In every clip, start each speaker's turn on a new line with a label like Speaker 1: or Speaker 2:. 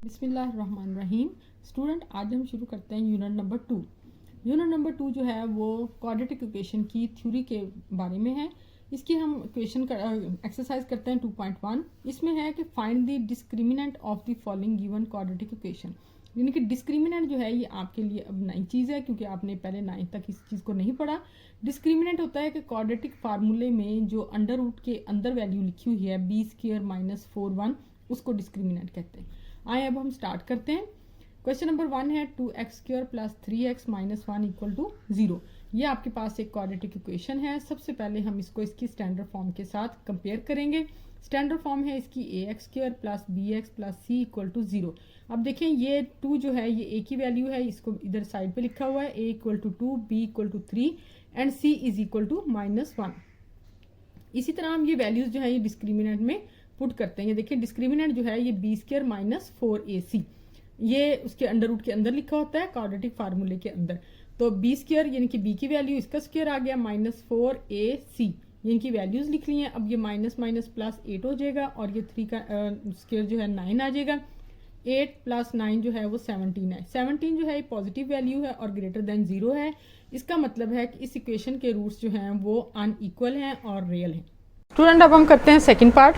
Speaker 1: बिस्मिल्लाहिर्रहमानिर्रहीम। स्टूडेंट, आज हम शुरू करते हैं यूनिट नंबर 2। यूनिट नंबर 2 जो है वो क्वाड्रेटिक इक्वेशन की थ्योरी के बारे में है। इसकी हम इक्वेशन का एक्सरसाइज करते हैं 2.1। इसमें है कि find the discriminant of the following given quadratic equation. यानी कि डिस्क्रिमिनेंट जो है ये आपके लिए अब नई चीज़ है, क्योंकि आपने पहले 9 तक इस चीज़ को नहीं पढ़ा। डिस्क्रिमिनेंट होता है कि क्वाड्रेटिक फार्मूले में जो अंडर रूट के अंदर वैल्यू लिखी हुई है b² - 4(1), उसको डिस्क्रिमिनेंट कहते हैं। आए अब हम स्टार्ट करते हैं। क्वेश्चन नंबर 1 है 2x² + 3x - 1 = 0। ये आपके पास एक क्वाड्रेटिक इक्वेशन है। सबसे पहले हम इसको इसकी स्टैंडर्ड फॉर्म के साथ कंपेयर करेंगे। स्टैंडर्ड फॉर्म है इसकी ax² + bx + c = 0। अब देखें ये 2 जो है ये a की वैल्यू है, इसको इधर साइड पे लिखा हुआ है। a = 2, b = 3 and c = -1। इसी तरह हम ये वैल्यूज जो है ये डिस्क्रिमिनेंट में पुट करते हैं। ये देखिए डिस्क्रिमिनेंट जो है ये b² - 4ac, ये उसके अंडर रूट के अंदर लिखा होता है क्वाड्रेटिक फार्मूले के अंदर। तो b² यानी कि b की वैल्यू, इसका स्क्वायर आ गया -4ac, इनकी वैल्यूज लिख ली हैं। अब ये माइनस माइनस प्लस 8 हो जाएगा और ये 3 का स्क्वायर जो है 9 आ जाएगा। 8 + 9 जो है वो 17 है। 17 जो है ये पॉजिटिव वैल्यू है और ग्रेटर देन 0 है। इसका मतलब है कि इस इक्वेशन के रूट्स जो हैं वो अनइक्वल हैं और रियल हैं। स्टूडेंट, अब हम करते हैं सेकंड पार्ट।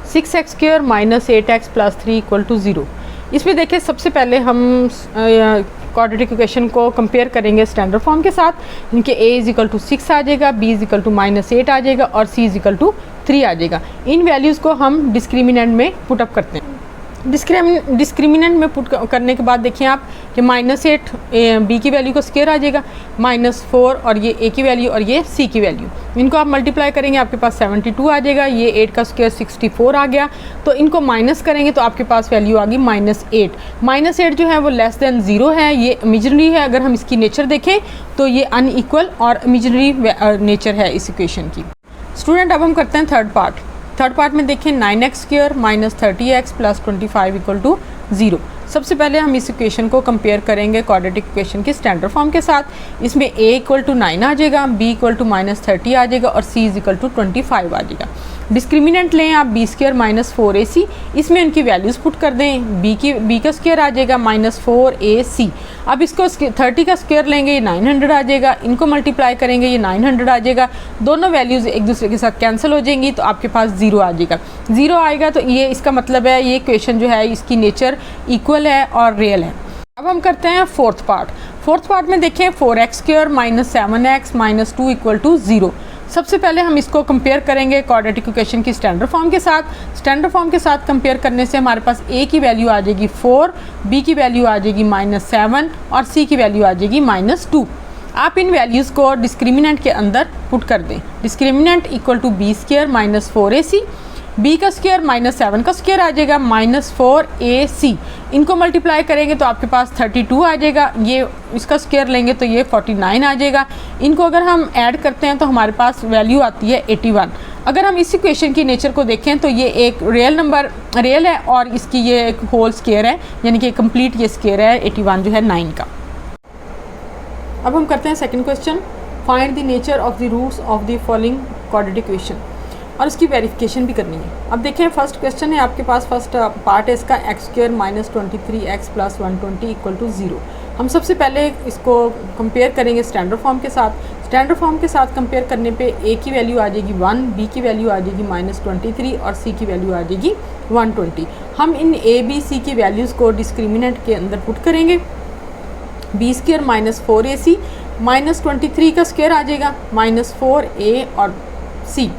Speaker 1: 6x² - 8x + 3 = 0। इसमें देखिए सबसे पहले हम क्वाड्रेटिक इक्वेशन को कंपेयर करेंगे स्टैंडर्ड फॉर्म के साथ। इनके a = 6 आ जाएगा, b = -8 आ जाएगा और c = 3 आ जाएगा। इन वैल्यूज़ को हम डिस्क्रिमिनेंट में पुट अप करते हैं। डिस्क्रिमिनेंट में पुट करने के बाद देखिए आप कि -8 b की वैल्यू का स्क्वायर आ जाएगा, -4 और ये a की वैल्यू और ये c की वैल्यू, इनको आप मल्टीप्लाई करेंगे आपके पास 72 आ जाएगा। ये 8 का स्क्वायर 64 आ गया। तो इनको माइनस करेंगे तो आपके पास वैल्यू आ गई -8। -8 जो है वो लेस देन 0 है, ये इमेजिनरी है। अगर हम इसकी नेचर देखें तो ये अनइक्वल और इमेजिनरी नेचर है इस इक्वेशन की। स्टूडेंट, अब हम करते हैं थर्ड पार्ट। थर्ड पार्ट में देखें 9x² - 30x + 25 = 0। सबसे पहले हम इस इक्वेशन को कंपेयर करेंगे क्वाड्रेटिक इक्वेशन के स्टैंडर्ड फॉर्म के साथ। इसमें a = 9 आ जाएगा, b = -30 आ जाएगा और c = 25 आ जाएगा। डिस्क्रिमिनेंट लें आप b² - 4ac, इसमें उनकी वैल्यूज़ पुट कर दें। b का स्क्वायर आ जाएगा -4ac। अब इसको 30 का स्क्वायर लेंगे, ये 900 आ जाएगा। इनको मल्टीप्लाई करेंगे, ये 900 आ जाएगा। दोनों वैल्यूज़ एक दूसरे के साथ कैंसिल हो जाएंगी तो आपके पास 0 आ जाएगा। 0 आएगा तो ये इसका मतलब है ये इक्वेशन जो है इसकी नेचर इक्वल है और रियल है। अब हम करते हैं फोर्थ पार्ट। फोर्थ पार्ट में देखें 4x² - 7x - 2 = 0। सबसे पहले हम इसको कंपेयर करेंगे क्वाड्रेटिक इक्वेशन की स्टैंडर्ड फॉर्म के साथ। स्टैंडर्ड फॉर्म के साथ कंपेयर करने से हमारे पास a की वैल्यू आ जाएगी 4, b की वैल्यू आ जाएगी -7 और c की वैल्यू आ जाएगी -2। आप इन वैल्यूज़ को डिस्क्रिमिनेंट के अंदर पुट कर दें। डिस्क्रिमिनेंट = b² - 4ac, b का स्क्वायर -7 का स्क्वायर आ जाएगा -4ac। इनको मल्टीप्लाई करेंगे तो आपके पास 32 आ जाएगा। ये इसका स्क्वायर लेंगे तो ये 49 आ जाएगा। इनको अगर हम ऐड करते हैं तो हमारे पास वैल्यू आती है 81। अगर हम इस इक्वेशन की नेचर को देखें तो ये एक रियल है और इसकी ये एक होल स्क्वायर है, यानी कि कंप्लीट ये स्क्वायर है 81 जो है 9 का। अब हम करते हैं second question. Find the nature of the roots of the following quadratic equation, और इसकी वेरिफिकेशन भी करनी है। अब देखें फर्स्ट क्वेश्चन है आपके पास, फर्स्ट पार्ट है इसका x² - 23x + 120 = 0। हम सबसे पहले इसको कंपेयर करेंगे स्टैंडर्ड फॉर्म के साथ। स्टैंडर्ड फॉर्म के साथ कंपेयर करने पे a की वैल्यू आ जाएगी 1, b की वैल्यू आ जाएगी -23 और c की वैल्यू आ जाएगी 120। हम इन a, b, c की वैल्यूज़ को डिस्क्रिमिनेंट के अंदर पुट करेंगे। b² - 4ac, -23 का स्क्वायर आ जाएगा -4a और c।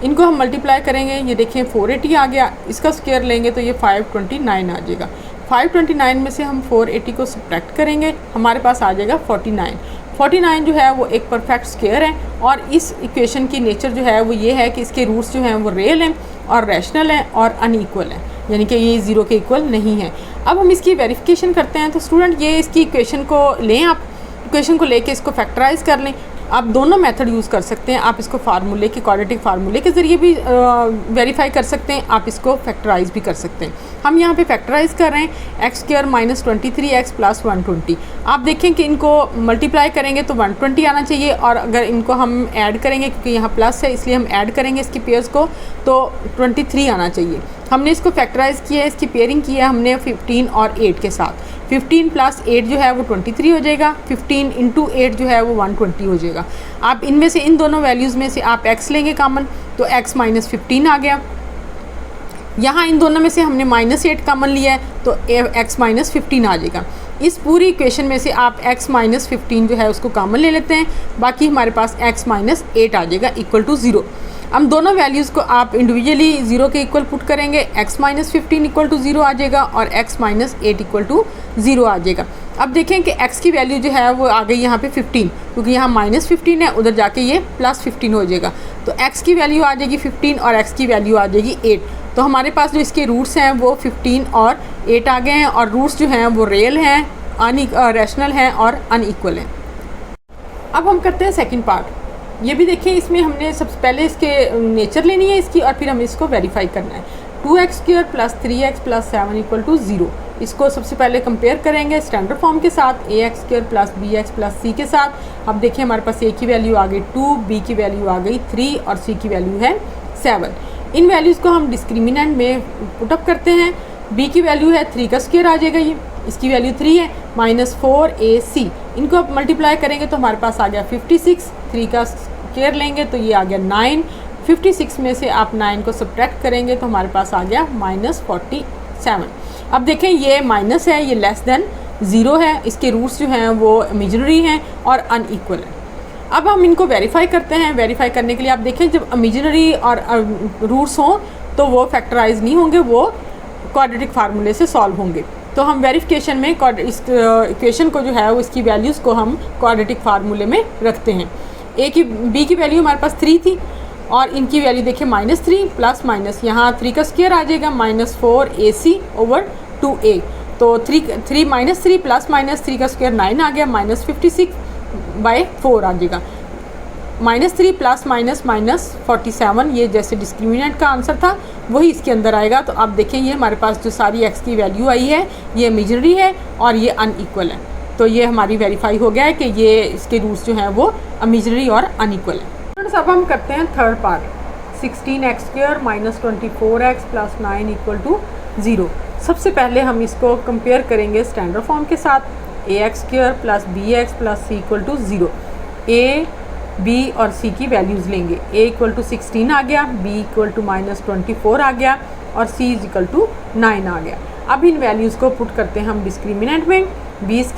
Speaker 1: इनको हम मल्टीप्लाई करेंगे, ये देखें 480 आ गया। इसका स्क्वायर लेंगे तो ये 529 आ जाएगा। 529 में से हम 480 को सब्ट्रैक्ट करेंगे, हमारे पास आ जाएगा 49। 49 जो है वो एक परफेक्ट स्क्वायर है और इस इक्वेशन की नेचर जो है वो ये है कि इसके रूट्स जो हैं वो रियल हैं और रैशनल हैं और अनइक्वल हैं, यानी कि ये 0 के इक्वल नहीं है। अब हम इसकी वेरिफिकेशन करते हैं। तो स्टूडेंट, ये इसकी इक्वेशन को लें, आप इक्वेशन को लेके इसको फैक्टराइज कर लें। आप दोनों मेथड यूज़ कर सकते हैं। आप इसको फार्मूले के क्वाड्रेटिक फार्मूले के ज़रिए भी वेरीफाई कर सकते हैं, आप इसको फैक्टराइज भी कर सकते हैं। हम यहाँ पे फैक्टराइज कर रहे हैं x² - 23x + 120। आप देखें कि इनको मल्टीप्लाई करेंगे तो 120 आना चाहिए और अगर इनको हम ऐड करेंगे, क्योंकि यहाँ प्लस है इसलिए हम ऐड करेंगे इसकी पेयर्स को, तो 23 आना चाहिए। हमने इसको फैक्टराइज किया है, इसकी पेयरिंग की है हमने 15 और 8 के साथ। 15 प्लस 8 जो है वो 23 हो जाएगा, 15 इंटू 8 जो है वो 120 हो जाएगा। आप इनमें से इन दोनों वैल्यूज़ में से आप x लेंगे कॉमन, तो x माइनस 15 आ गया। यहाँ इन दोनों में से हमने -8 कॉमन लिया है, तो x माइनस 15 आ जाएगा। इस पूरी इक्वेशन में से आप x माइनस 15 जो है उसको कॉमन ले लेते हैं, बाकी हमारे पास x माइनस 8 आ जाएगा इक्वल टू 0। हम दोनों वैल्यूज़ को आप इंडिविजुअली 0 के इक्वल पुट करेंगे, x माइनस 15 इक्वल टू 0 आ जाएगा और x माइनस 8 इक्वल टू 0 आ जाएगा। अब देखें कि x की वैल्यू जो है वो आ गई यहाँ पे 15, क्योंकि यहाँ -15 है, उधर जाके ये +15 हो जाएगा। तो x की वैल्यू आ जाएगी 15 और x की वैल्यू आ जाएगी 8। तो हमारे पास जो इसके रूट्स हैं वो 15 और 8 आ गए हैं, और रूट्स जो हैं वो रियल हैं, रैशनल हैं और अनइक्वल हैं। अब हम करते हैं सेकंड पार्ट। ये भी देखें, इसमें हमने सबसे पहले इसके नेचर लेनी है इसकी, और फिर हमें इसको वेरीफाई करना है। 2x² + 3x + 7 equal to 0। इसको सबसे पहले कंपेयर करेंगे स्टैंडर्ड फॉर्म के साथ, ax² + bx + c के साथ। अब देखिए हमारे पास a की वैल्यू आ गई 2, b की वैल्यू आ गई 3 और c की वैल्यू है 7। इन वैल्यूज़ को हम डिस्क्रिमिनेंट में पुटअप करते हैं। b की वैल्यू है 3 का स्क्वायर आ जाएगा, ये इसकी वैल्यू 3 है, -4ac। इनको आप मल्टीप्लाई करेंगे तो हमारे पास आ गया 56। 3 का स्क्वायर लेंगे तो ये आ गया 9। 56 में से आप 9 को सब्ट्रैक्ट करेंगे तो हमारे पास आ गया -47। अब देखें ये माइनस है, ये लेस देन 0 है, इसके रूट्स जो हैं वो इमेजिनरी हैं और अनइक्वल हैं। अब हम इनको वेरीफाई करते हैं। वेरीफाई करने के लिए आप देखें, जब इमेजिनरी और रूट्स हों तो वो फैक्टराइज नहीं होंगे, वो क्वाड्रेटिक फार्मूले से सॉल्व होंगे। तो हम वेरिफिकेशन में इस इक्वेशन को जो है वो इसकी वैल्यूज़ को हम क्वाड्रेटिक फार्मूले में रखते हैं। b की वैल्यू हमारे पास 3 थी और इनकी वैल्यू देखिए -3 प्लस माइनस, यहाँ 3 का स्क्वायर आ जाएगा -4ac / 2a। तो 3 प्लस -3 का स्क्वायर 9 आ गया, -56/4 आ जाएगा। -3 प्लस -47, ये जैसे डिस्क्रिमिनेंट का आंसर था वही इसके अंदर आएगा। तो आप देखें ये हमारे पास जो सारी x की वैल्यू आई है ये इमेजिनरी है और ये अनइक्वल है। तो ये हमारी वेरीफाई हो गया है कि ये इसके रूट्स जो हैं वो इमेजिनरी और अनइक्वल है। अब हम करते हैं third part. 16x² - 24x + 9 equal to 0। सबसे पहले हम इसको कंपेयर करेंगे स्टैंडर्ड फॉर्म के साथ। ax² + bx + c equal to 0। a, b और c की वैल्यूज़ लेंगे। a इक्वल टू 16 आ गया, b इक्वल टू -24 आ गया और c इक्वल टू 9 आ गया। अब इन वैल्यूज़ को पुट करते हैं हम डिस्क्रिमिनेंट में। b² -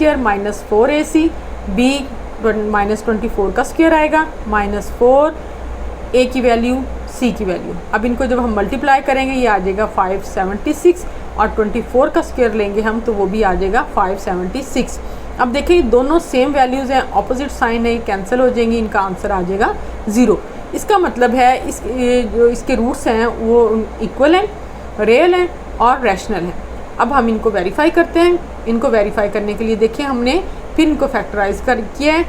Speaker 1: 4ac, b -24 का स्क्वायर आएगा, -4 a की वैल्यू, c की वैल्यू। अब इनको जब हम मल्टीप्लाई करेंगे ये आ जाएगा 576 और 24 का स्क्वायर लेंगे हम तो वो भी आ जाएगा 576। अब देखिए दोनों सेम वैल्यूज़ हैं, ऑपोजिट साइन है, कैंसिल हो जाएंगी, इनका आंसर आ जाएगा 0। इसका मतलब है जो इसके रूट्स हैं वो इक्वल हैं, रियल हैं और रैशनल हैं। अब हम इनको वेरीफाई करते हैं। इनको वेरीफाई करने के लिए देखिए हमने फिर इनको फैक्टराइज किया है।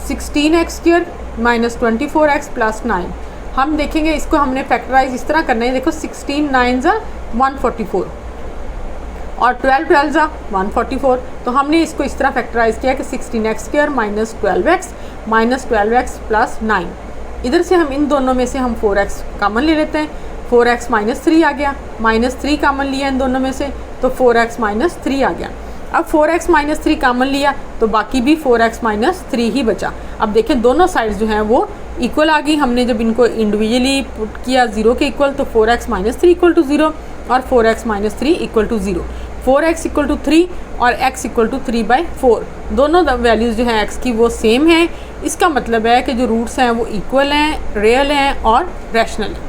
Speaker 1: 16x² - 24x + 9। हम देखेंगे इसको हमने फैक्टराइज इस तरह करना है। देखो 16 9 = 144 और 12 12 = 144। तो हमने इसको इस तरह फैक्टराइज किया कि 16x² - 12x - 12x + 9। इधर से हम इन दोनों में से हम 4x कॉमन ले लेते हैं। 4x -3 आ गया, -3 कॉमन लिया इन दोनों में से तो 4x - 3 आ गया। अब 4x - 3 कॉमन लिया तो बाकी भी 4x - 3 ही बचा। अब देखें दोनों साइड्स जो हैं वो इक्वल आ गई। हमने जब इनको इंडिविजुअली पुट किया 0 के इक्वल तो 4x - 3 इक्वल टू 0 और 4x - 3 equal to 0। 4x equal to 3 और x इक्वल टू 3/4। दोनों वैल्यूज़ जो हैं x की वो सेम हैं। इसका मतलब है कि जो रूट्स हैं वो इक्वल हैं, रियल हैं और रैशनल हैं।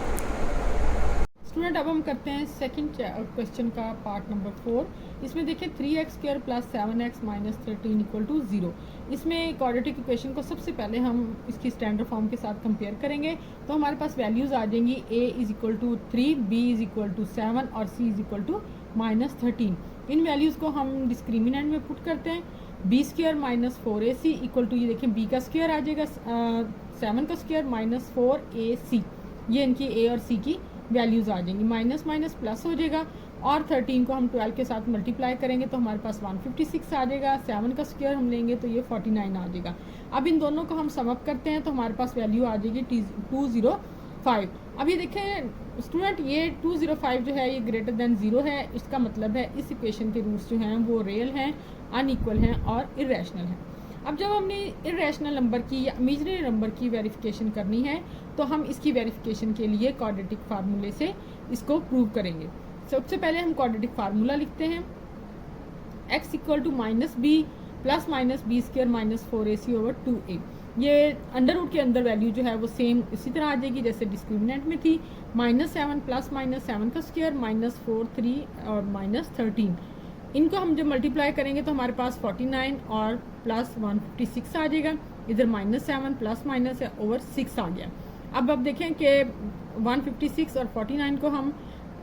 Speaker 1: स्टूडेंट अब हम करते हैं सेकंड क्वेश्चन का पार्ट नंबर 4। इसमें देखिए 3x² + 7x - 13 इक्वल टू 0। इसमें क्वाड्रेटिक इक्वेशन को सबसे पहले हम इसकी स्टैंडर्ड फॉर्म के साथ कंपेयर करेंगे तो हमारे पास वैल्यूज़ आ जाएंगी। a = 3, b = 7 और c = -13। इन वैल्यूज़ को हम डिस्क्रिमिनेंट में पुट करते हैं। b² - 4ac इक्वल टू, ये देखिए b का स्क्वायर आ जाएगा, 7 का स्क्वायर -4ac। ये इनकी a और c की वैल्यूज़ आ जाएंगी। माइनस माइनस प्लस हो जाएगा और 13 को हम 12 के साथ मल्टीप्लाई करेंगे तो हमारे पास 156 आ जाएगा। 7 का स्क्वायर हम लेंगे तो ये 49 आ जाएगा। अब इन दोनों को हम सम अप करते हैं तो हमारे पास वैल्यू आ जाएगी 205। अब ये देखें स्टूडेंट ये 205 जो है ये ग्रेटर देन 0 है, इसका मतलब है इस इक्वेशन के रूट्स जो हैं वो रियल हैं, अनइक्वल हैं और इरेशनल हैं। अब जब हमने इरेशनल नंबर की या इमेजिनरी नंबर की वेरिफिकेशन करनी है तो हम इसकी वेरिफिकेशन के लिए क्वाड्रेटिक फार्मूले से इसको प्रूव करेंगे। सबसे पहले हम क्वाड्रेटिक फार्मूला लिखते हैं, x equal to minus B plus minus B square minus 4ac over 2a। ये अंडर रूट के अंदर वैल्यू जो है वो सेम इसी तरह आ जाएगी जैसे डिस्क्रिमिनेंट में थी, -7 प्लस -7 का स्क्वायर -4 3 और -13। इनको हम जब मल्टीप्लाई करेंगे तो हमारे पास 49 और प्लस 156 आ जाएगा। इधर -7 प्लस माइनस ओवर 6 आ गया। अब देखें कि 156 और 49 को हम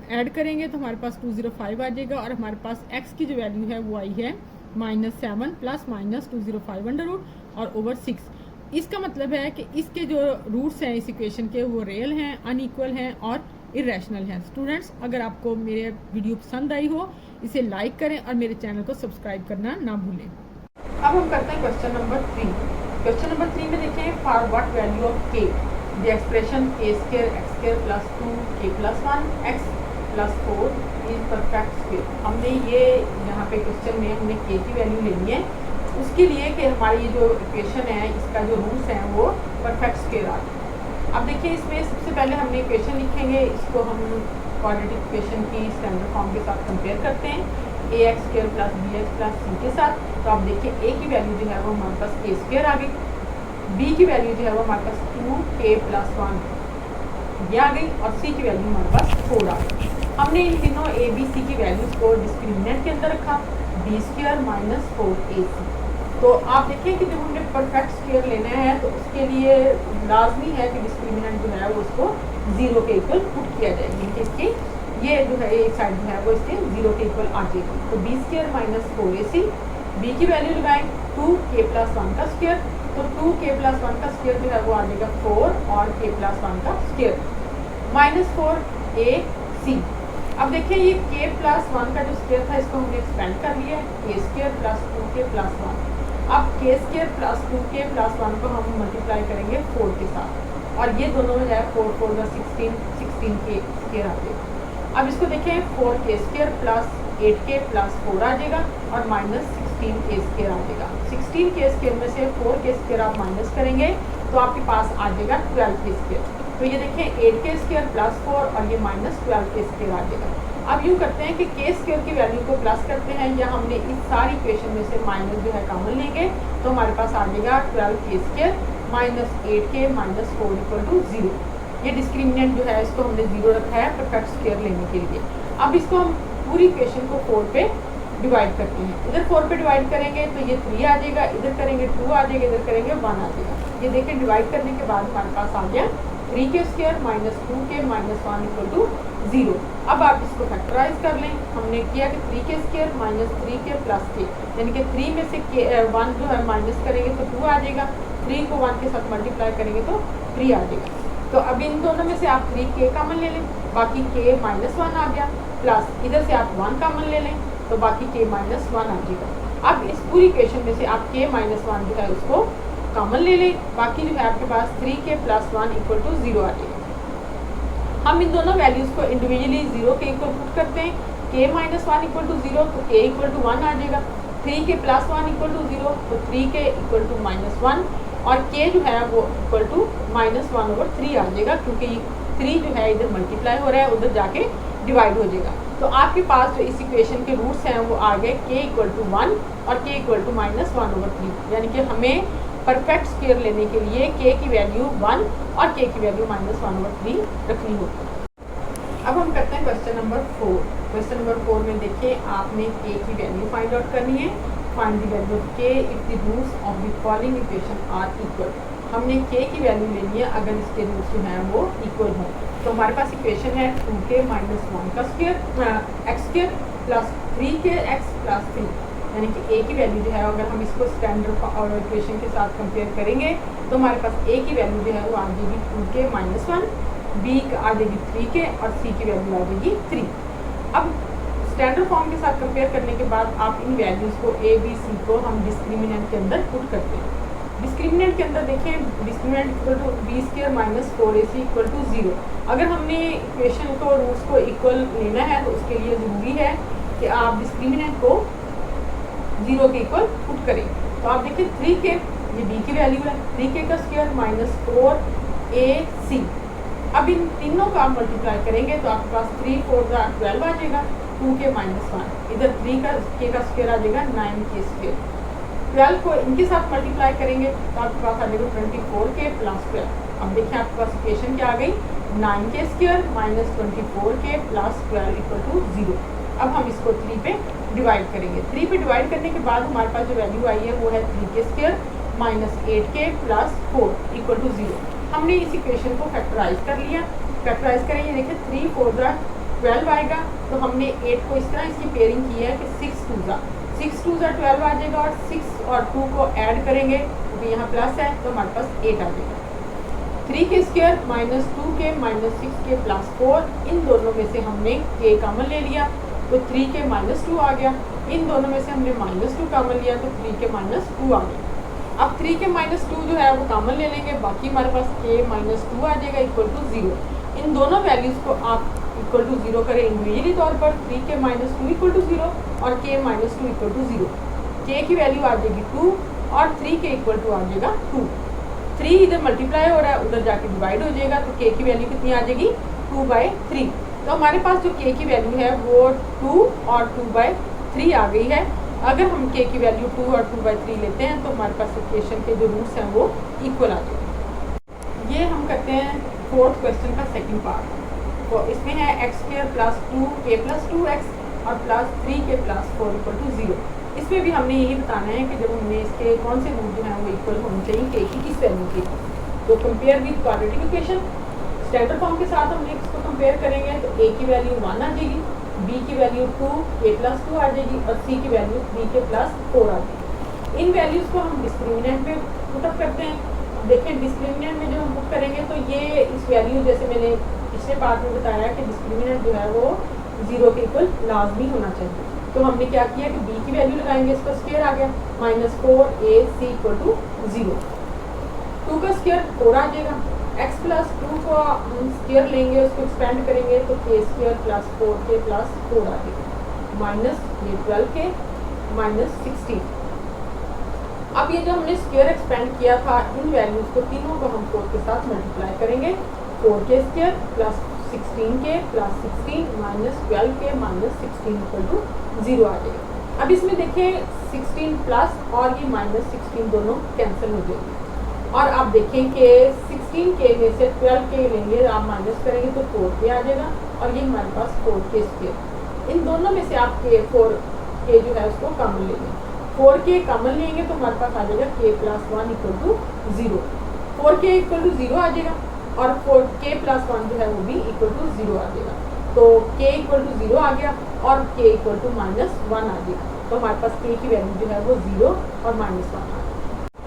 Speaker 1: ऐड करेंगे तो हमारे पास 205 आ जाएगा और हमारे पास x की जो वैल्यू है वो आई है -7 प्लस माइनस 205 अंडर रूट और ओवर 6। इसका मतलब है कि इसके जो रूट्स हैं इस इक्वेशन के वो रियल हैं, अनइक्वल हैं और इरेशनल हैं। स्टूडेंट्स, अगर आपको मेरे वीडियो पसंद आई हो इसे लाइक करें और मेरे चैनल को सब्सक्राइब करना ना भूलें। अब हम करते हैं क्वेश्चन नंबर 3। क्वेश्चन नंबर 3 में देखें, for what value of k the expression k square x square plus 2k plus 1 x plus 4 is perfect square. हमने ये यहाँ पे क्वेश्चन में हमने k की वैल्यू लेनी है, उसके लिए कि हमारी ये जो इक्वेशन है इसका जो रूट्स हैं वो परफेक्ट स्क्वायर आ जाए। अब देखिए इसमें सबसे पहले हमने इक्वेशन लिखेंगे, इसको हम क्वाड्रेटिक इक्वेशन की स्टैंडर्ड फॉर्म के साथ कंपेयर करते हैं ax square plus bx plus c के साथ। तो आप देखिए a की वैल्यू जो है वो हमारे पास k स्क्वायर आ गई, b की वैल्यू जो है वो हमारे पास 2k प्लस 1 ये आ गई और c की वैल्यू हमारे पास 4 आ गई। हमने इन तीनों a b c की वैल्यूज को डिस्क्रिमिनेंट के अंदर रखा, b स्क्वायर माइनस 4ac। तो आप देखिए कि जब हमने परफेक्ट स्क्वायर लेना है तो उसके लिए लाजमी है कि डिस्क्रिमिनेंट जो है वो उसको 0 के इक्वल पुट किया जाए, यानी कि इसकी ये जो है एक साइड जो है वो इसके 0 के इक्वल आ जाएगी। तो b square minus 4ac, b की वैल्यू लगाएं 2k प्लस 1 का स्क्वायर, तो 2k प्लस 1 का स्क्वायर जो है वो आ जाएगा 4 और k प्लस 1 का स्क्वायर माइनस 4ac। अब देखिए ये k प्लस 1 का जो स्क्वायर था इसको हमने एक्सपेंड कर लिया है, k square plus 2k plus 1। अब k square plus 2k plus 1 को हम मल्टीप्लाई करेंगे 4 के साथ और ये दोनों में जाए 4 4 का 16 k स्क्वायर आ जाएगा। अब इसको देखें 4k square plus 8k plus 4 आ जाएगा और माइनस 16k स्क्वायर आ जाएगा। 16k स्क्वायर में से 4k स्क्वायर आप माइनस करेंगे तो आपके पास आ जाएगा 12k स्क्वायर। तो ये देखें 8k स्क्वायर प्लस 4 और ये माइनस 12k स्क्वायर आ जाएगा। अब यूँ करते हैं कि k स्क्वायर की वैल्यू को प्लस करते हैं या हमने इस सारी इक्वेशन में से माइनस जो है कॉमन लेंगे तो हमारे पास आ जाएगा 12k square minus 8k minus 4 equal to 0। ये डिस्क्रिमिनेंट जो है इसको हमने 0 रखा है परफेक्ट स्क्वायर लेने के लिए। अब इसको हम पूरी इक्वेशन को 4 पे डिवाइड करते हैं, इधर 4 पे डिवाइड करेंगे तो ये 3 आ जाएगा, इधर करेंगे 2 आ जाएगा, इधर करेंगे 1 आ जाएगा। ये देखें डिवाइड करने के बाद हमारे पास आ गया 3k square minus 2k minus 1 equal to 0। अब आप इसको फैक्टराइज कर लें, हमने किया कि 3k square minus 3k plus k, यानी कि 3 में से 1 जो है माइनस करेंगे तो 2 आ जाएगा, 3 को 1 के साथ मल्टीप्लाई करेंगे तो 3 आ जाएगा। तो अब इन दोनों में से आप 3k कॉमन ले लें, बाकी k माइनस 1 आ गया, प्लस इधर से आप 1 कॉमन ले लें तो बाकी k माइनस 1 आ जाएगा। अब इस पूरी इक्वेशन में से आप k माइनस 1 जो है उसको कॉमन ले लें, बाकी जो है आपके पास 3k प्लस 1 इक्वल टू 0 आ जाएगा। हम इन दोनों वैल्यूज़ को इंडिविजुअली 0 के इक्वल पुट करते हैं, k माइनस 1 इक्वल टू 0 तो k इक्वल टू 1 आ जाएगा, 3k प्लस 1 इक्वल टू 0 तो 3k इक्वल टू माइनस 1 और k जो है वो इक्वल टू माइनस 1 ओवर 3 आ जाएगा, क्योंकि 3 जो है इधर मल्टीप्लाई हो रहा है उधर जाके डिवाइड हो जाएगा। तो आपके पास जो इस इक्वेशन के रूट्स हैं वो आ गए k इक्वल टू 1 और k equal to minus 1 over 3, यानी कि हमें परफेक्ट स्क्वायर लेने के लिए k की वैल्यू 1 और k की वैल्यू माइनस 1 ओवर 3 रखनी होगी। अब हम करते हैं क्वेश्चन नंबर 4। क्वेश्चन नंबर 4 में देखिए आपने k की वैल्यू फाइंड आउट करनी है। Find the value of k if the roots of the following equation are equal. हमने k की वैल्यू लेनी है अगर इसके रूट्स जो हैं वो इक्वल हों। तो हमारे पास इक्वेशन है 2k माइनस 1 का square x square plus 3k x plus 3, यानी कि a की वैल्यू जो है अगर हम इसको स्टैंडर्ड इक्वेशन के साथ कंपेयर करेंगे तो हमारे पास a की वैल्यू जो है वो आ जाएगी 2k माइनस 1, b आ जाएगी 3k और c की वैल्यू आ जाएगी 3। अब स्टैंडर्ड फॉर्म के साथ कंपेयर करने के बाद आप इन वैल्यूज़ को a b c को हम डिस्क्रिमिनेंट के अंदर पुट करते हैं। डिस्क्रिमिनेंट के अंदर देखें, discriminant equal to B square minus 4ac equal to 0। अगर हमने इक्वेशन को रूट्स को इक्वल लेना है तो उसके लिए ज़रूरी है कि आप डिस्क्रिमिनेंट को 0 के इक्वल पुट करें। तो आप देखिए 3k, ये b की वैल्यू है, 3k का स्क्वायर माइनस 4ac। अब इन तीनों का आप मल्टीप्लाई करेंगे तो आपके पास 3 4 12 आ जाएगा, 2k माइनस 1, इधर 3 का k का स्क्वायर आ जाएगा 9k स्क्वायर। 12 को इनके साथ मल्टीप्लाई करेंगे तो आपके पास आ जाएगा 24k प्लस 12। अब देखिए आपके पास इक्वेशन क्या आ गई, 9k square minus 24k plus 12 equal to 0। अब हम इसको 3 पे डिवाइड करेंगे। 3 पे डिवाइड करने के बाद हमारे पास जो वैल्यू आई है वो है 3k square minus 8k plus 4 equal to 0। हमने इस इक्वेशन को फैक्टराइज कर लिया। फैक्टराइज करेंगे, देखिए 3 4 12 आएगा, तो हमने 8 को इस तरह इसकी पेयरिंग की है कि 6 2 12 आ जाएगा, और 6 और 2 को ऐड करेंगे क्योंकि यहाँ प्लस है तो हमारे पास 8 आ जाएगा। 3k square minus 2k minus 6k plus 4, इन दोनों में से हमने k कॉमन ले लिया तो 3k माइनस 2 आ गया। इन दोनों में से हमने माइनस 2 कॉमन लिया तो 3k माइनस 2 आ गया। अब 3k माइनस 2 जो है वो कॉमन ले लेंगे, बाकी हमारे पास k माइनस 2 आ जाएगा इक्वल टू 0। इन दोनों वैल्यूज़ को आप इक्वल टू 0 करें इंडिविजुअली तौर पर, 3k माइनस 2 इक्वल टू 0 और k minus 2 equal to 0। k की वैल्यू आ जाएगी 2 और 3k इक्वल टू आ जाएगा 2। 3 इधर मल्टीप्लाई हो रहा है, उधर जाके डिवाइड हो जाएगा, तो k की वैल्यू कितनी आ जाएगी 2/3। तो हमारे पास जो k की वैल्यू है वो 2 और 2/3 आ गई है। अगर हम k की वैल्यू 2 और 2/3 लेते हैं तो हमारे पास इक्वेशन के जो रूट्स हैं वो इक्वल आ जाएंगे। ये हम करते हैं फोर्थ क्वेश्चन का सेकंड पार्ट। तो इसमें है x square plus 2k plus 2x और plus 3k plus 4 equal to 0। इसमें भी हमने यही बताना है कि जब हमने इसके कौन से रूट जो हैं वो इक्वल होने चाहिए k की किस वैल्यू के। तो compare with quadratic equation, standard form के साथ हम इसको कंपेयर करेंगे तो a की वैल्यू 1 आ जाएगी, b की वैल्यू 2, k प्लस 2 आ जाएगी और c की वैल्यू 3k प्लस 4 आ जाएगी। इन वैल्यूज़ को हम डिस्क्रिमिनेंट में पुटअप करते हैं। देखें डिस्क्रिमिनेंट में जब हम पुट करेंगे तो ये इस वैल्यू, जैसे मैंने पिछले पार्ट में बताया कि डिस्क्रिमिनेंट जो है वो 0 के इक्वल लाजमी होना चाहिए। तो हमने क्या किया कि b की वैल्यू लगाएंगे, इसका स्क्वायर आ गया माइनस 4ac इक्वल टू 0। 2 का स्क्वायर 4 आ जाएगा, x प्लस 2 को हम स्क्वायर लेंगे, उसको एक्सपेंड करेंगे तो k square plus 4k plus 4 आ जाएगा माइनस ये 12k माइनस 16। अब ये जो हमने स्क्वायर एक्सपेंड किया था, इन वैल्यूज़ को तीनों को हम 4 के साथ मल्टीप्लाई करेंगे। 4k square plus 16k plus 16 minus 12k minus 16 equal to 0 आ जाएगा। अब इसमें देखें 16 प्लस और ये माइनस 16 दोनों कैंसिल हो जाएंगे, और आप देखें कि 16k में से 12k लेंगे, आप माइनस करेंगे तो 4k आ जाएगा, और ये हमारे पास 4k स्क्वायर। इन दोनों में से आप k जो है उसको कॉमन लेंगे, 4k कॉमन लेंगे तो हमारे पास आ जाएगा k plus 1 equal to 0। 4k equal to 0 आ जाएगा और 4k प्लस 1 जो है वो भी इक्वल टू 0 आ जाएगा। तो k इक्वल टू 0 आ गया और k इक्वल टू माइनस 1 आ जाएगा, तो हमारे पास k की वैल्यू जो है वो 0 और माइनस 1 आ गया।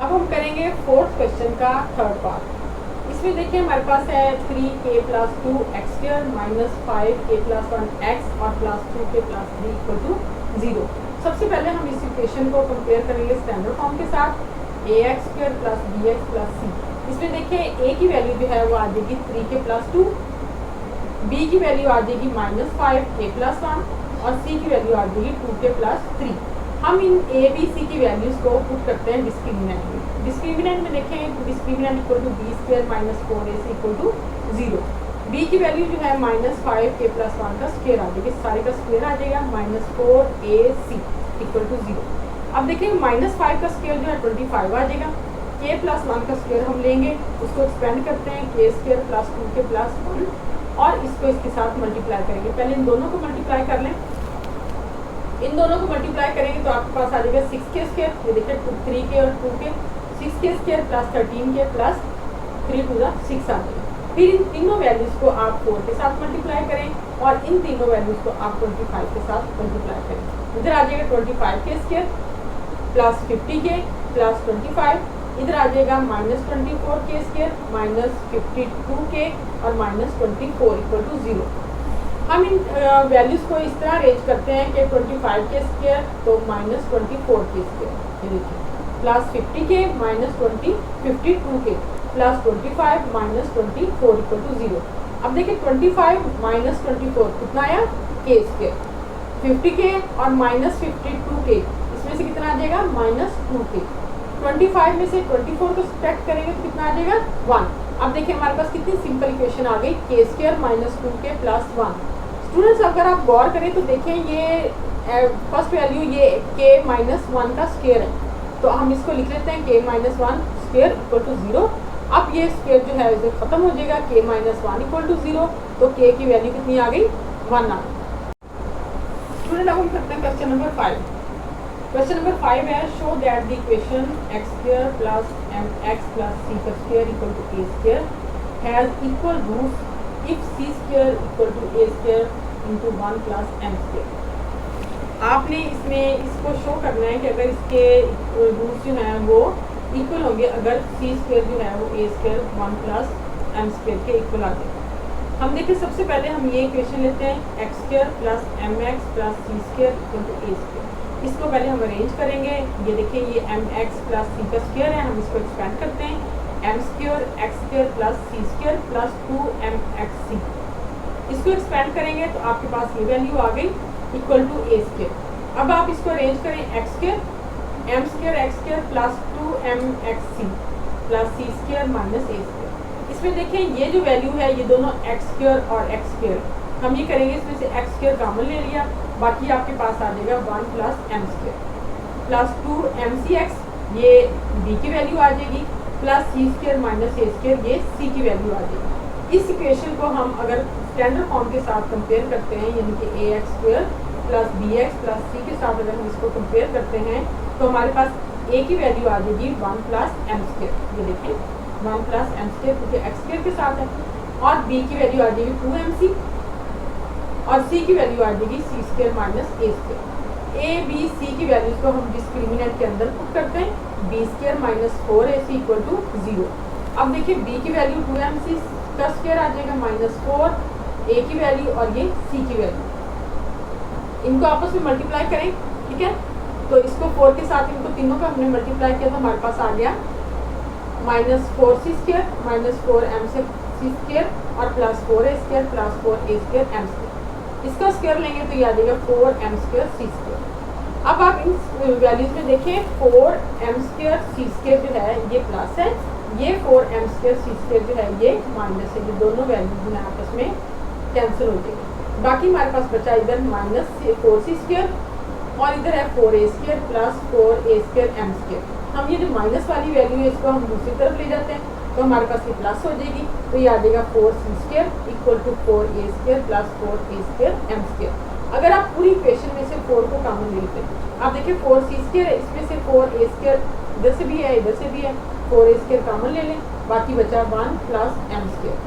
Speaker 1: अब हम करेंगे फोर्थ क्वेश्चन का थर्ड पार्ट। इसमें देखिए हमारे पास है 3k plus 2x square minus 5k plus 1x और plus 2k plus 3 equal to 0। सबसे पहले हम इस इक्वेशन को कंपेयर करेंगे स्टैंडर्ड फॉर्म के साथ, ax square plus bx plus c। इसमें देखिए a की वैल्यू जो है वो आ जाएगी 3k प्लस 2, b की वैल्यू आ जाएगी माइनस 5k प्लस 1 और c की वैल्यू आ जाएगी 2k प्लस 3। हम इन a b c की वैल्यूज़ को पुट करते हैं डिस्क्रिमिनेंट में। डिस्क्रिमिनेंट में देखें discriminant equal to b square minus 4ac equal to 0। b की वैल्यू जो है माइनस 5k प्लस 1 का स्क्वायर आ जाएगा, सारे का स्क्वायर आ जाएगा माइनस 4ac इक्वल टू 0। अब देखिए माइनस 5 का स्क्वायर जो है 25 आ जाएगा, k प्लस 1 का स्क्वायर हम लेंगे, उसको एक्सपेंड करते हैं k square plus 2k plus 1 और इसको इसके साथ मल्टीप्लाई करेंगे। पहले इन दोनों को मल्टीप्लाई कर लें, इन दोनों को मल्टीप्लाई करेंगे तो आपके पास आ जाएगा 6k स्क्वायर, ये देखिए 3k और 2k, 6k square plus 13k plus 3 to 6 आ जाएगा। फिर इन तीनों वैल्यूज़ को आप 4 के साथ मल्टीप्लाई करें और इन तीनों वैल्यूज़ को आप 25 के साथ मल्टीप्लाई करें। इधर आ जाएगा 25k square plus 50k plus 25, इधर आ जाएगा minus 24k square minus 52k और माइनस 24 इक्वल टू 0। हम इन वैल्यूज़ को इस तरह अरेंज करते हैं कि 25k स्क्वायर तो माइनस 24k स्क्वायर, ये देखिए plus 50k minus 52k plus 25 minus 24 equal to 0। अब देखिए 25 माइनस 24 कितना आया k स्क्वायर, 50k और माइनस 52k इसमें से कितना आ जाएगा माइनस 2k। 25 में से 24 को सब्ट्रैक्ट करेंगे तो कितना आ जाएगा 1। अब देखिए हमारे पास कितनी सिंपल इक्वेशन आ गई, k square minus 2k plus 1। Students अगर आप गौर करें तो देखें ये फर्स्ट वैल्यू ये k माइनस 1 का स्क्वायर है, तो हम इसको लिख लेते हैं k minus 1 square equal to 0। अब ये स्क्वायर जो है इसे खत्म हो जाएगा, k माइनस 1 इक्वल टू 0, तो k की वैल्यू कितनी आ गई 1 आ गई। स्टूडेंट अब हम करते हैं क्वेश्चन नंबर 5। क्वेश्चन नंबर 5 है show that the equation x square plus mx plus c का square equal to a square has equal roots if c square equal to a square into 1 plus m square. आपने इसमें इसको show करना है कि अगर इसके रूट्स जो हैं वो इक्वल होंगे, अगर c स्क्वायर जो है वो a square 1 plus m square के इक्वल आ जाए। हम देखिए सबसे पहले हम ये इक्वेशन लेते हैं x square plus mx plus c square equal to a square. इसको पहले हम अरेंज करेंगे। ये देखिए ये mx प्लस c का स्क्वायर है, हम इसको एक्सपेंड करते हैं m square x square plus c square plus 2mxc। इसको एक्सपेंड करेंगे तो आपके पास ये वैल्यू आ गई इक्वल टू a स्क्वायर। अब आप इसको अरेंज करें x square m square x square plus 2mxc plus c square minus a square. इसमें देखें ये जो वैल्यू है ये दोनों x स्क्वायर और x स्क्वायर, हम ये करेंगे इसमें से x स्क्वायर कॉमन ले लिया, बाकी आपके पास आ जाएगा 1 plus m square plus 2mcx, ये b की वैल्यू आ जाएगी, plus c square minus a square, ये c की वैल्यू आ जाएगी। इस इक्वेशन को हम अगर स्टैंडर्ड फॉर्म के साथ कंपेयर करते हैं, यानी कि ax square plus bx plus c के साथ अगर हम इसको कंपेयर करते हैं तो हमारे पास a की वैल्यू आ जाएगी 1 प्लस m स्क्वायर। ये देखें 1 प्लस m स्क्वायर क्योंकि x स्क्वायर के साथ है, और b की वैल्यू आ जाएगी 2mc और c की वैल्यू आ जाएगी c square minus a square. a b c की वैल्यूज को हम डिस्क्रिमिनेंट के अंदर पुट करते हैं, b square minus 4ac equal to 0। अब देखिए b की वैल्यू 2mc का स्क्वायर आ जाएगा माइनस 4, a की वैल्यू और ये c की वैल्यू, इनको आपस में मल्टीप्लाई करें, ठीक है। तो इसको 4 के साथ इनको तीनों का हमने मल्टीप्लाई किया तो हमारे पास आ गया minus 4c square minus 4mc square और plus 4a square plus 4a square m square. इसका स्क्वायर लेंगे तो ये आ जाएगा 4m स्क्वायर c स्क्वायर। अब आप इन वैल्यूज में देखें 4m स्क्वायर c स्क्वायर जो है ये प्लस है, ये 4m स्क्वायर c स्क्वायर जो है ये माइनस है, ये दोनों वैल्यूज जो है आपस में कैंसिल हो जाएगी। बाकी हमारे पास बचा इधर माइनस 4c स्क्वायर और इधर है 4a square plus 4a square m square. हम ये जो माइनस वाली वैल्यू है इसको हम दूसरी तरफ ले जाते हैं तो हमारे पास ये प्लस हो जाएगी, तो ये आ जाएगा 4c square equal to 4a square plus 4a square m square. अगर आप पूरी इक्वेशन में से 4 को कॉमन ले लेते हैं, आप देखिए 4c स्क्वायर है, इसमें से 4a स्क्वायर इधर से भी है इधर से भी है, 4a स्क्वायर कॉमन ले लें, बाकी बचा 1 प्लस m स्क्वायर।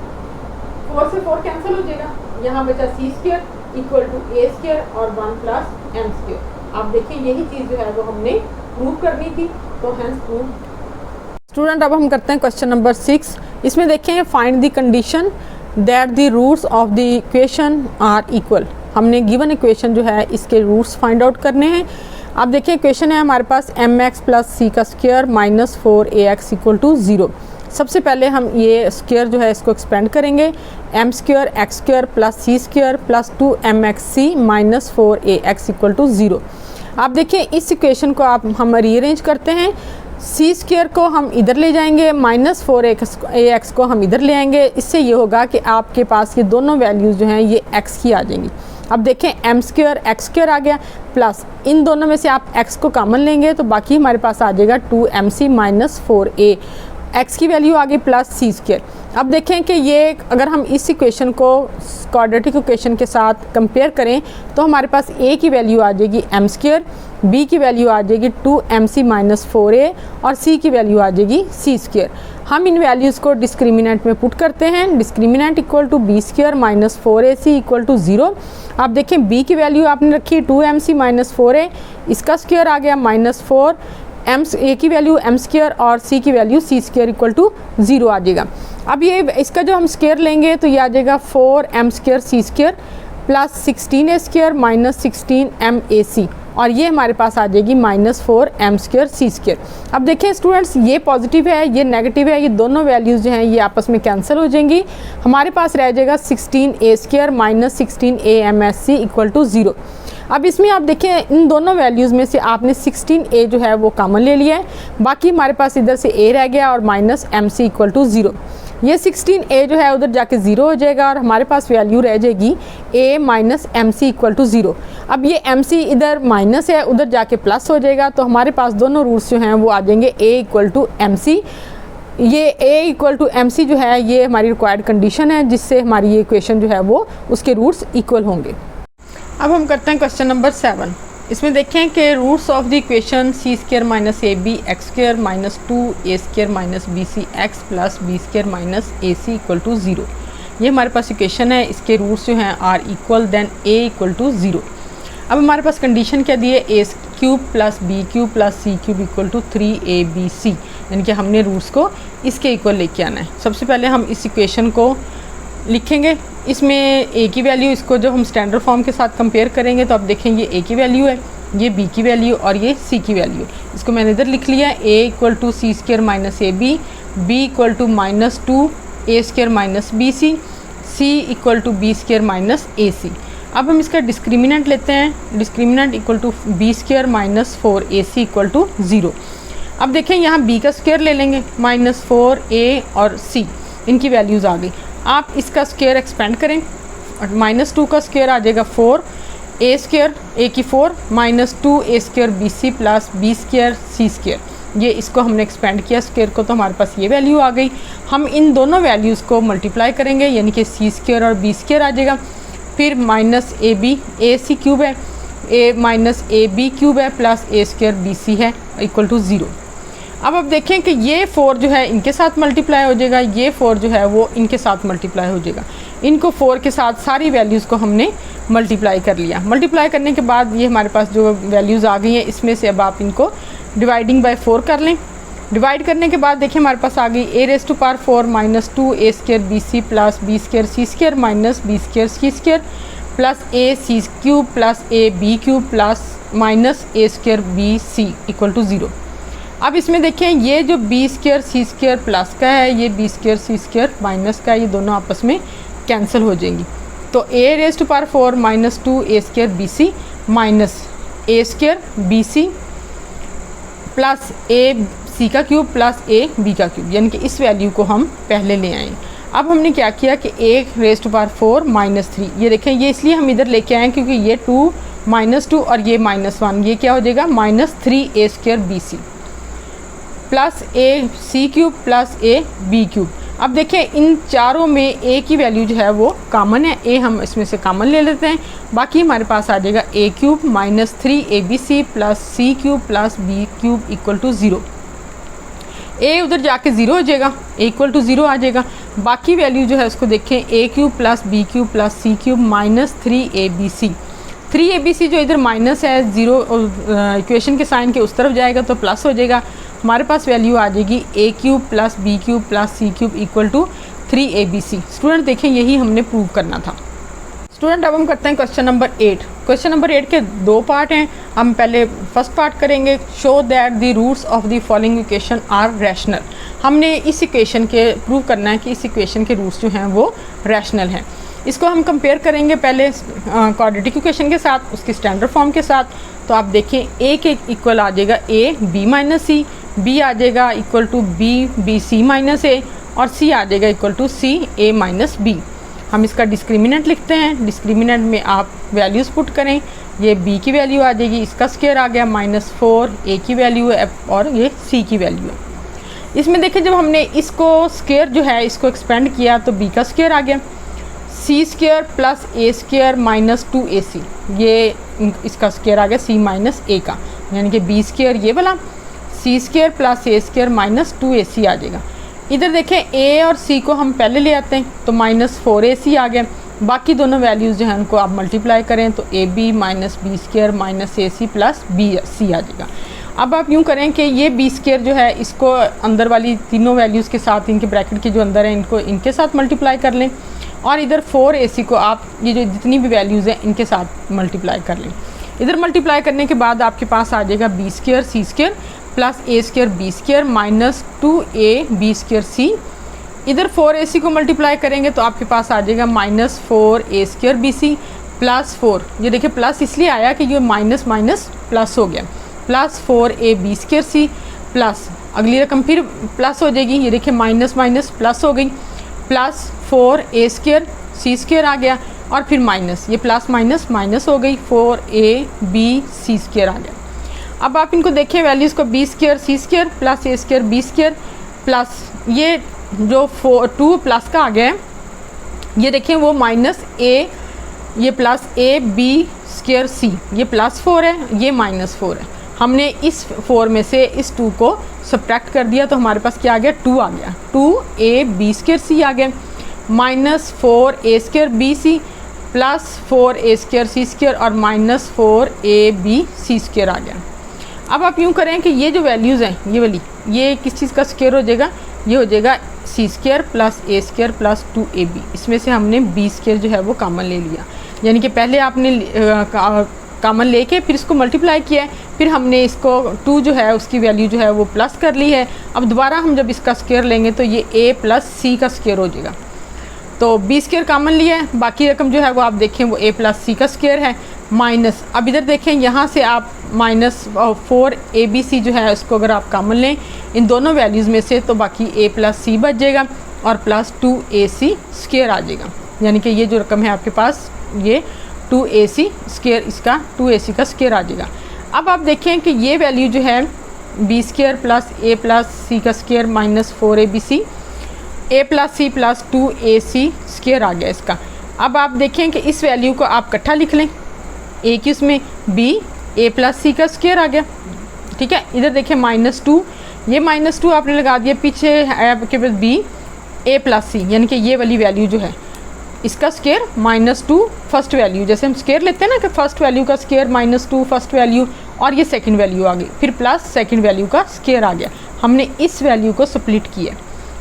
Speaker 1: 4 से 4 कैंसिल हो जाएगा, यहाँ बचा c square equal to a square और 1 प्लस m स्क्वायर। आप देखिए यही चीज़ जो है वो हमने प्रूव करनी थी, तो हैंस प्रूव। स्टूडेंट अब हम करते हैं क्वेश्चन नंबर 6। इसमें देखें find the condition that the roots of the equation are equal. हमने गिवन इक्वेशन जो है इसके रूट्स फाइंड आउट करने हैं। अब देखिए इक्वेशन है हमारे पास mx प्लस c का square minus 4ax equal to 0। सबसे पहले हम ये स्क्वायर जो है इसको एक्सपेंड करेंगे, m square x square plus c square plus 2mxc minus 4ax equal to 0। आप देखिए इस इक्वेशन को आप हम रीअरेंज करते हैं, c स्क्वायर को हम इधर ले जाएंगे, माइनस 4ax को हम इधर ले आएंगे। इससे ये होगा कि आपके पास ये दोनों वैल्यूज़ जो हैं ये x की आ जाएंगी। अब देखें m स्क्वायर x स्क्वायर आ गया, प्लस इन दोनों में से आप x को कॉमन लेंगे तो बाकी हमारे पास आ जाएगा 2mc माइनस 4a, x की वैल्यू आ गई प्लस c स्क्वायर। अब देखें कि ये अगर हम इस इक्वेशन को क्वाड्रेटिक इक्वेशन के साथ कंपेयर करें तो हमारे पास a की वैल्यू आ जाएगी m स्क्वायर, b की वैल्यू आ जाएगी 2mc माइनस 4a और c की वैल्यू आ जाएगी c स्क्वायर। हम इन वैल्यूज़ को डिस्क्रिमिनेंट में पुट करते हैं, discriminant equal to b square minus 4ac equal to 0। आप देखें b की वैल्यू आपने रखी 2mc माइनस 4a, इसका स्क्वायर आ गया माइनस 4, a की वैल्यू m स्क्वायर और c की value c square equal to 0 आ जाएगा। अब ये इसका जो हम स्क्वायर लेंगे तो ये आ जाएगा 4m square c square plus 16a square minus 16m ac और ये हमारे पास आ जाएगी -4m²c²। अब देखें स्टूडेंट्स, ये पॉजिटिव है, ये नेगेटिव है, ये दोनों वैल्यूज़ जो हैं ये आपस में कैंसिल हो जाएंगी। हमारे पास रह जाएगा 16a² - 16amsc = 0। अब इसमें आप देखें इन दोनों वैल्यूज़ में से आपने 16a जो है वो कॉमन ले लिया है, बाकी हमारे पास इधर से a रह गया और -mc = 0। ये 16a जो है उधर जाके 0 हो जाएगा और हमारे पास वैल्यू रह जाएगी a - mc = 0। अब ये mc इधर माइनस है, उधर जाके प्लस हो जाएगा, तो हमारे पास दोनों रूट्स जो हैं वो आ जाएंगे a = mc। ये a = mc जो है ये हमारी रिक्वायर्ड कंडीशन है जिससे हमारी ये इक्वेशन जो है वो उसके रूट्स इक्वल होंगे। अब हम करते हैं क्वेश्चन नंबर 7। इसमें देखें कि roots of the equation c² - ab x² - 2a² - bc x + b² - ac = 0। ये हमारे पास इक्वेशन है, इसके रूट्स जो हैं आर इक्वल देन a = 0। अब हमारे पास कंडीशन क्या दी है, a³ + b³ + c³ = 3abc, यानी कि हमने रूट्स को इसके इक्वल लेके आना है। सबसे पहले हम इस इक्वेशन को लिखेंगे, इसमें a की वैल्यू, इसको जब हम स्टैंडर्ड फॉर्म के साथ कंपेयर करेंगे तो आप देखें ये a की वैल्यू है, ये b की वैल्यू और ये c की वैल्यू। इसको मैंने इधर लिख लिया है, a = c² - ab, b = -2a² - bc, c = b² - ac। अब हम इसका डिस्क्रिमिनेंट लेते हैं, डिस्क्रिमिनेंट = b² - 4ac = 0। अब देखें यहाँ b का स्क्वायर ले लेंगे, -4a और c, इनकी वैल्यूज़ आ गई। आप इसका स्क्वायर एक्सपेंड करें, -2 का स्क्वायर आ जाएगा 4a², a की 4 -2a² bc + b² c²। ये इसको हमने एक्सपेंड किया स्क्वायर को, तो हमारे पास ये वैल्यू आ गई। हम इन दोनों वैल्यूज़ को मल्टीप्लाई करेंगे, यानी कि c² और b² आ जाएगा। फिर -ab, ac³ है, -ab³ है प्लस a² bc है = 0। अब देखें कि ये 4 जो है इनके साथ मल्टीप्लाई हो जाएगा, ये 4 जो है वो इनके साथ मल्टीप्लाई हो जाएगा। इनको 4 के साथ सारी वैल्यूज़ को हमने मल्टीप्लाई कर लिया। मल्टीप्लाई करने के बाद ये हमारे पास जो वैल्यूज़ आ गई हैं, इसमें से अब आप इनको डिवाइडिंग बाय 4 कर लें। डिवाइड करने के बाद देखिए हमारे पास आ गई a⁴ -2a² bc + b² c² - b² c² + ac³ + ab³ + -a² bc = 0। अब इसमें देखें ये जो b² c² प्लस का है, ये b² c² माइनस का है, ये दोनों आपस में कैंसिल हो जाएंगी। तो a⁴ -2a² bc minus a² bc plus ac³ plus ab³ यानी कि इस वैल्यू को हम पहले ले आए। अब हमने क्या किया कि a⁴ -3, ये देखें ये इसलिए हम इधर लेके आए क्योंकि ये 2 -2 और ये -1, ये क्या हो जाएगा -3a² bc plus ac³ plus ab³। अब देखें इन चारों में a की वैल्यू जो है वो कॉमन है, a हम इसमें से कॉमन ले लेते हैं, बाकी हमारे पास आ जाएगा a³ -3abc plus c³ plus b³ = 0। a उधर जाके 0 हो जाएगा, a = 0 आ जाएगा। बाकी वैल्यू जो है उसको देखें, a³ plus b³ plus c³ -3abc। 3abc जो इधर माइनस है, 0 इक्वेशन के साइन के उस तरफ जाएगा तो प्लस हो जाएगा। हमारे पास वैल्यू आ जाएगी a³ plus b³ plus c³ = 3abc। Student देखें यही हमने प्रूव करना था। स्टूडेंट अब हम करते हैं क्वेश्चन नंबर 8। क्वेश्चन नंबर 8 के 2 पार्ट हैं। हम पहले फर्स्ट पार्ट करेंगे, show that the roots of the following equation are rational. हमने इस इक्वेशन के प्रूव करना है कि इस इक्वेशन के रूट्स जो हैं वो रैशनल हैं। इसको हम कंपेयर करेंगे पहले क्वाड्रेटिक इक्वेशन के साथ, उसके स्टैंडर्ड फॉर्म के साथ। तो आप देखें a के इक्वल आ जाएगा a b - c, b आ जाएगा = b bc - a और c आ जाएगा = c a - b। हम इसका डिस्क्रिमिनेंट लिखते हैं, डिस्क्रिमिनेंट में आप वैल्यूज़ पुट करें, ये b की वैल्यू आ जाएगी, इसका स्क्वायर आ गया -4, a की वैल्यू है और ये c की वैल्यू है। इसमें देखें जब हमने इसको स्क्वायर जो है इसको एक्सपेंड किया तो b का स्क्वायर आ गया, c² प्लस a² - 2ac, ये इसका स्क्वायर आ गया c - a का, यानी कि b² ये वाला, c² प्लस a² - 2ac आ जाएगा। इधर देखें a और c को हम पहले ले आते हैं तो -4ac आ गया। बाकी दोनों वैल्यूज़ जो हैं उनको आप मल्टीप्लाई करें तो ab - b² - ac plus bc आ जाएगा। अब आप यूँ करें कि ये b² जो है इसको अंदर वाली तीनों वैल्यूज़ के साथ, इनके ब्रैकेट के जो अंदर हैं इनको इनके साथ मल्टीप्लाई कर लें और इधर 4ac को आप ये जो जितनी भी वैल्यूज़ हैं इनके साथ मल्टीप्लाई कर लें। इधर मल्टीप्लाई करने के बाद आपके पास आ जाएगा B square C square plus A square B square minus 2a B square C. इधर 4ac को मल्टीप्लाई करेंगे तो आपके पास आ जाएगा minus 4a square B C plus 4, ये देखिए प्लस इसलिए आया कि ये माइनस माइनस प्लस हो गया, plus 4a B square C plus अगली रकम फिर प्लस हो जाएगी, ये देखिए माइनस माइनस प्लस हो गई, plus 4a square C square आ गया और फिर माइनस, ये प्लस माइनस माइनस हो गई, 4a बी सी स्क्र आ गया। अब आप इनको देखिए वैल्यूज़ को, B square C square plus A square B square plus ये जो 2 प्लस का आ गया है, ये देखें वो माइनस ए, ये प्लस ए बी स्क्र सी, ये प्लस 4 है, ये माइनस 4 है। हमने इस 4 में से इस 2 को सब्ट्रैक्ट कर दिया तो हमारे पास क्या आ गया, 2 आ गया, 2a बी स्क्र सी आ गया minus 4a square B C plus 4a square C square और minus 4a B C square आ गया। अब आप यूँ करें कि ये जो वैल्यूज़ हैं ये वाली, ये किस चीज़ का स्क्वायर हो जाएगा, ये हो जाएगा सी स्क्वायर प्लस ए स्क्वायर प्लस 2ab। इसमें से हमने बी स्क्वायर जो है वो कॉमन ले लिया, यानी कि पहले आपने कॉमन लेके फिर इसको मल्टीप्लाई किया है, फिर हमने इसको 2 जो है उसकी वैल्यू जो है वो प्लस कर ली है। अब दोबारा हम जब इसका स्क्वायर लेंगे तो ये a प्लस सी का स्क्वायर हो जाएगा, तो बी स्क्वायर कॉमन लिया है, बाकी रकम जो है वो आप देखें वो a प्लस सी का स्क्वायर है माइनस, अब इधर देखें यहाँ से आप माइनस 4abc जो है उसको अगर आप कॉमन लें इन दोनों वैल्यूज़ में से तो बाकी a प्लस सी बच जाएगा और प्लस 2ac स्क्वायर आ जाएगा, यानी कि ये जो रकम है आपके पास ये 2ac स्क्वायर, इसका 2ac का स्क्वायर आ जाएगा। अब आप देखें कि ये वैल्यू जो है B square plus A plus C का square minus 4abc, a plus C plus 2ac square आ गया इसका। अब आप देखें कि इस वैल्यू को आप इकट्ठा लिख लें, ए की उसमें बी a प्लस सी का स्क्वायर आ गया, ठीक है। इधर देखें -2, ये -2 आपने लगा दिया, पीछे है आपके पास बी a प्लस सी, यानी कि ये वाली वैल्यू जो है इसका स्क्वायर -2 फर्स्ट वैल्यू, जैसे हम स्क्वायर लेते हैं ना कि फर्स्ट वैल्यू का स्क्वायर -2 फर्स्ट वैल्यू और ये सेकंड वैल्यू आ गई, फिर प्लस सेकंड वैल्यू का स्क्वायर आ गया। हमने इस वैल्यू को स्प्लिट किया,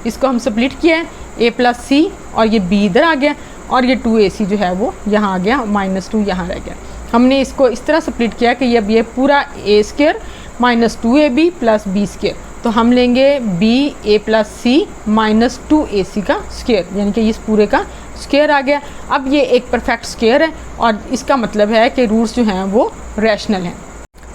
Speaker 1: इसको हम स्प्लिट किया है, a प्लस सी और ये b इधर आ गया और ये 2ac जो है वो यहाँ आ गया, -2 यहाँ रह गया। हमने इसको इस तरह स्प्लिट किया कि अब ये पूरा a square minus 2ab plus b square, तो हम लेंगे b a plus C minus 2ac का स्क्वायर, यानी कि इस पूरे का स्क्वायर आ गया। अब ये एक परफेक्ट स्क्वायर है और इसका मतलब है कि रूट्स जो हैं वो रैशनल हैं।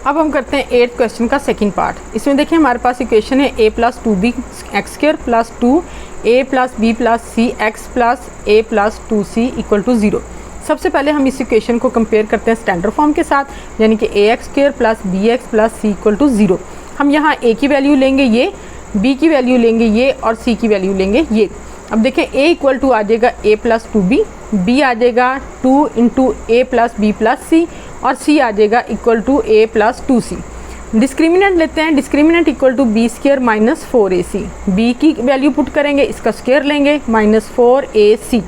Speaker 1: अब हम करते हैं 8th क्वेश्चन का सेकंड पार्ट। इसमें देखिए हमारे पास इक्वेशन है a plus 2b X square plus 2a plus b plus C X plus a plus 2c equal to 0। सबसे पहले हम इस इक्वेशन को कंपेयर करते हैं स्टैंडर्ड फॉर्म के साथ, यानी कि ax square plus bx plus c equal to 0। हम यहाँ a की वैल्यू लेंगे ये, b की वैल्यू लेंगे ये और c की वैल्यू लेंगे ये। अब देखें a इक्वल टू आ जाएगा a प्लस 2b, b आ जाएगा 2 into a plus b plus c और c आ जाएगा equal to a plus 2c। Discriminant लेते हैं, discriminant equal to B square minus 4ac, b की वैल्यू पुट करेंगे, इसका स्क्वायर लेंगे माइनस 4ac।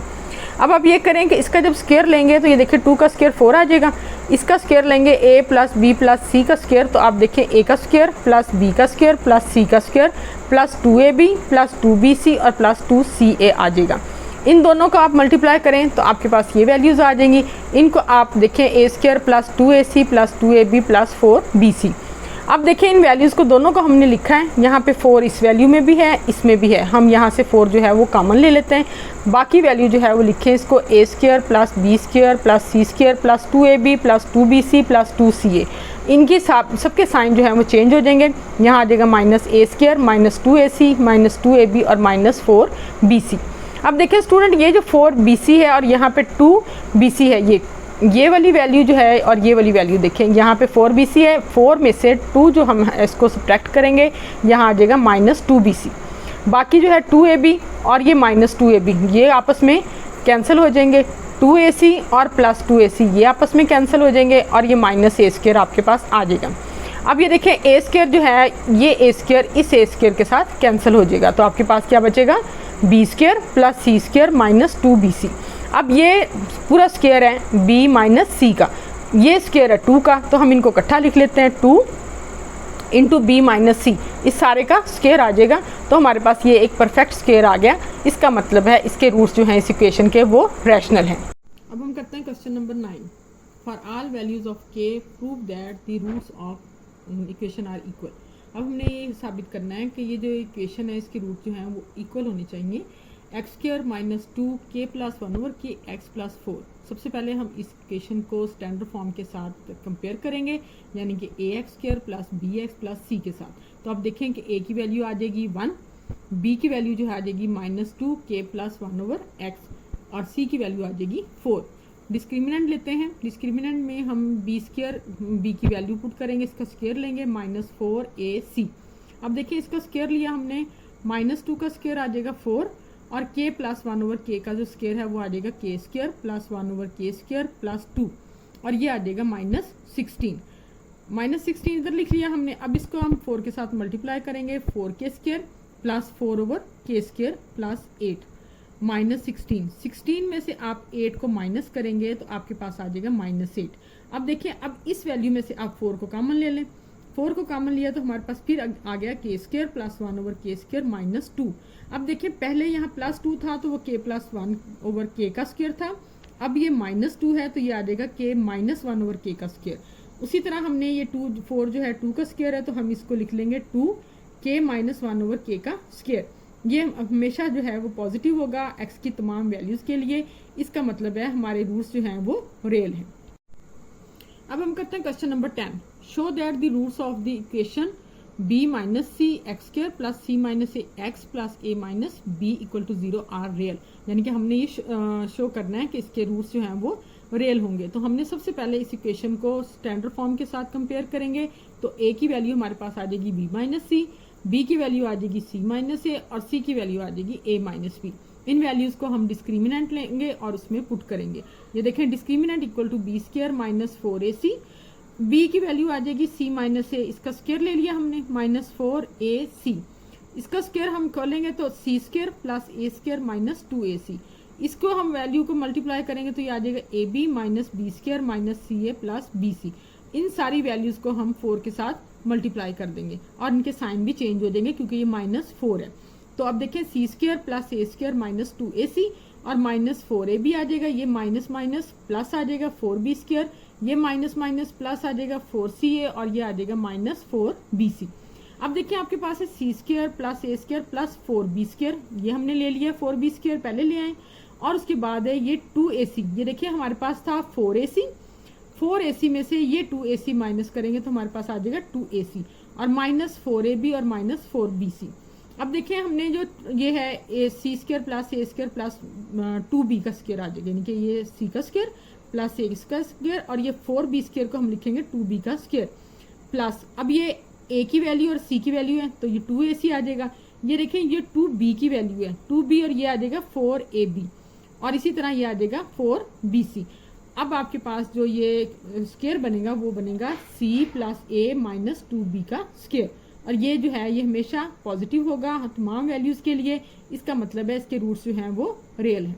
Speaker 1: अब आप ये करें कि इसका जब स्क्वायर लेंगे तो ये देखिए 2 का स्क्वायर 4 आ जाएगा, इसका स्क्वायर लेंगे a plus B plus C का स्क्वायर, तो आप देखें a का स्क्वायर प्लस b का स्क्वायर प्लस c का square plus 2ab plus 2bc और प्लस 2ca आ जाएगा। इन दोनों को आप मल्टीप्लाई करें तो आपके पास ये वैल्यूज़ आ जाएंगी। इनको आप देखें a square plus 2ac plus 2ab plus 4bc। अब देखें इन वैल्यूज़ को दोनों को हमने लिखा है, यहाँ पे 4 इस वैल्यू में भी है, इसमें भी है, हम यहाँ से 4 जो है वो कॉमन ले लेते हैं, बाकी वैल्यू जो है वो लिखें इसको a square plus b square plus c square plus 2ab plus 2bc plus 2ca। इनकी सबके साइन जो है वो चेंज हो जाएंगे, यहाँ आ जाएगा minus a square minus 2ac minus 2ab और माइनस 4bc। अब देखें स्टूडेंट ये जो 4bc है और यहाँ पे 2bc है, ये वाली वैल्यू जो है और ये वाली वैल्यू देखें, यहाँ पे 4bc है, 4 में से 2 जो हम इसको सब्ट्रैक्ट करेंगे यहाँ आ जाएगा माइनस 2bc। बाकी जो है 2ab और ये माइनस 2ab ये आपस में कैंसिल हो जाएंगे, 2ac और प्लस 2ac ये आपस में कैंसिल हो जाएंगे और ये माइनस a स्क्वायर आपके पास आ जाएगा। अब ये देखें a स्क्वायर जो है ये a स्क्वायर इस a स्क्वायर के साथ कैंसिल हो जाएगा, तो आपके पास क्या बचेगा b square plus c square minus 2bc। अब ये पूरा स्क्वायर है b माइनस सी का, ये स्क्वायर है 2 का, तो हम इनको इकट्ठा लिख लेते हैं 2 इंटू बी माइनस सी, इस सारे का स्क्वायर आ जाएगा, तो हमारे पास ये एक परफेक्ट स्क्वायर आ गया। इसका मतलब है इसके रूट्स जो हैं इस इक्वेशन के वो रैशनल हैं। अब हम करते हैं question number 9। For all values of K prove that the roots of equation are equal. अब हमने ये साबित करना है कि ये जो इक्वेशन है इसके रूट जो हैं वो इक्वल होने चाहिए। X square minus 2 k+1 over के x+4। सबसे पहले हम इस इक्वेशन को स्टैंडर्ड फॉर्म के साथ कंपेयर करेंगे, यानी कि ax² प्लस bx+c के साथ। तो आप देखें कि a की वैल्यू आ जाएगी 1, b की वैल्यू जो है आ जाएगी -2 k+1 ओवर x और c की वैल्यू आ जाएगी 4। डिस्क्रिमिनेंट लेते हैं। डिस्क्रिमिनेंट में हम b की वैल्यू पुट करेंगे, इसका स्क्वायर लेंगे -4ac। अब देखिए इसका स्क्वायर लिया हमने, -2 का स्क्वायर आ जाएगा 4 और k+1 ओवर k का जो स्क्वायर है वो आ जाएगा k² + 1 ओवर k² + 2 और ये आ जाएगा -16। -16 इधर लिख लिया हमने। अब इसको हम 4 के साथ मल्टीप्लाई करेंगे, 4k² + 4 ओवर k² + 8 -16। 16 में से आप 8 को माइनस करेंगे तो आपके पास आ जाएगा -8। अब देखिए, अब इस वैल्यू में से आप 4 को कॉमन ले लें। 4 को कॉमन लिया तो हमारे पास फिर आ गया k² + 1 ओवर k² - 2। अब देखिए पहले यहाँ +2 था तो वो k+1 ओवर k का स्क्वायर था। अब ये -2 है तो ये आ जाएगा k -1 ओवर k का स्क्वायर। उसी तरह हमने ये 4 जो है 2 का स्क्वायर है तो हम इसको लिख लेंगे 2k -1 ओवर k का स्क्वायर। ये हमेशा जो है वो पॉजिटिव होगा x की तमाम वैल्यूज़ के लिए। इसका मतलब है हमारे रूट्स जो हैं वो रियल हैं। अब हम करते हैं question number 10। Show that the roots of the equation b - c x² + c - a x + a - b = 0 are real. यानी कि हमने ये शो करना है कि इसके रूट्स जो हैं वो रियल होंगे। तो हमने सबसे पहले इस इक्वेशन को स्टैंडर्ड फॉर्म के साथ कंपेयर करेंगे। तो a की वैल्यू हमारे पास आ जाएगी b - c, b की वैल्यू आ जाएगी c - a और c की वैल्यू आ जाएगी a - b। इन वैल्यूज़ को हम डिस्क्रिमिनेंट लेंगे और उसमें पुट करेंगे। ये देखें, डिस्क्रिमिनेंट = b² - 4ac। b की वैल्यू आ जाएगी c - a, इसका स्क्वायर ले लिया हमने -4ac। इसका स्क्वायर हम खोलेंगे तो c² + a² - 2ac। इसको हम वैल्यू को मल्टीप्लाई करेंगे तो ये आ जाएगा ab - b² - ca + bc। इन सारी वैल्यूज़ को हम 4 के साथ मल्टीप्लाई कर देंगे और इनके साइन भी चेंज हो जाएंगे क्योंकि ये -4 है। तो अब देखें c² + a² - 2ac और -4ab आ जाएगा, ये माइनस माइनस प्लस आ जाएगा 4b², ये माइनस माइनस प्लस आ जाएगा 4ca और ये आ जाएगा -4bc। अब देखिए आपके पास है c² + a² + 4b², ये हमने ले लिया 4b² पहले ले आए और उसके बाद है ये 2ac। ये देखिए हमारे पास था 4ac में से ये 2ac माइनस करेंगे तो हमारे पास आ जाएगा 2ac और -4ab और -4bc। अब देखिए हमने जो ये है c² + a² + 2b का स्क्वायर आ जाएगा, यानी कि ये c का स्क्वायर प्लस a का स्क्वायर और ये 4b² को हम लिखेंगे 2b का स्क्वायर प्लस, अब ये a की वैल्यू और c की वैल्यू है तो ये 2ac आ जाएगा। ये देखें ये 2b की वैल्यू है 2b और ये आ जाएगा 4ab और इसी तरह ये आ जाएगा 4bc। अब आपके पास जो ये स्क्वायर बनेगा वो बनेगा c + a - 2b का स्क्वायर और ये जो है ये हमेशा पॉजिटिव होगा तमाम वैल्यूज़ के लिए। इसका मतलब है इसके रूट्स जो हैं वो रियल हैं।